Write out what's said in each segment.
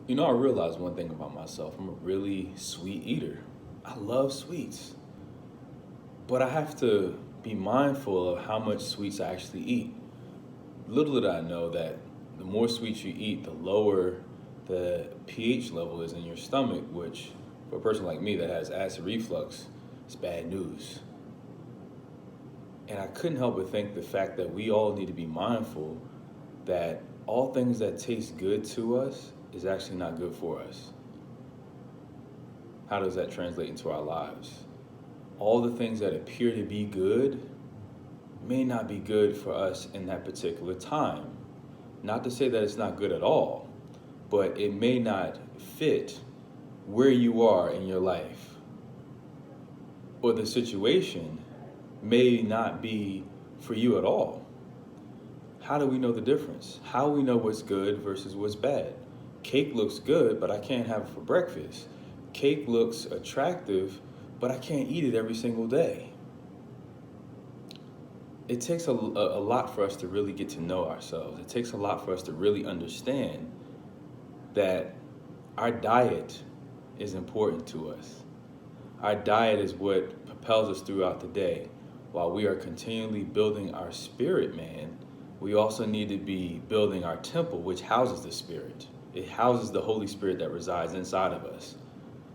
I realized one thing about myself. I'm a really sweet eater. I love sweets, but I have to be mindful of how much sweets I actually eat. Little did I know that the more sweets you eat, the lower the pH level is in your stomach, which for a person like me that has acid reflux, is bad news. And I couldn't help but think the fact that we all need to be mindful that all things that taste good to us is actually not good for us. How does that translate into our lives? All the things that appear to be good may not be good for us in that particular time. Not to say that it's not good at all, but it may not fit where you are in your life, or the situation may not be for you at all. How do we know the difference? How do we know what's good versus what's bad? Cake looks good, but I can't have it for breakfast. Cake looks attractive, but I can't eat it every single day. It takes a lot for us to really get to know ourselves. It takes a lot for us to really understand that our diet is important to us. Our diet is what propels us throughout the day. While we are continually building our spirit, man, we also need to be building our temple, which houses the spirit. It houses the Holy Spirit that resides inside of us.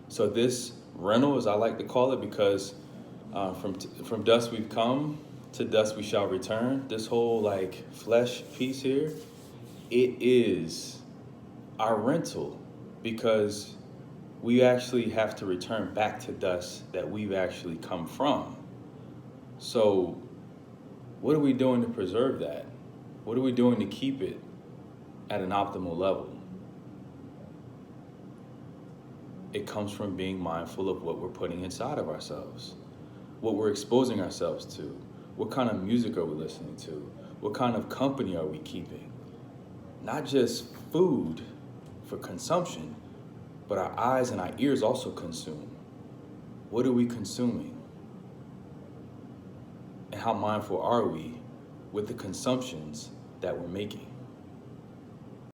So this rental, as I like to call it, because from dust we've come, to dust we shall return. This whole like flesh piece here, it is our rental, because we actually have to return back to dust that we've actually come from. So what are we doing to preserve that? What are we doing to keep it at an optimal level? It comes from being mindful of what we're putting inside of ourselves, what we're exposing ourselves to, what kind of music are we listening to, what kind of company are we keeping? Not just food for consumption, but our eyes and our ears also consume. What are we consuming? And how mindful are we with the consumptions that we're making?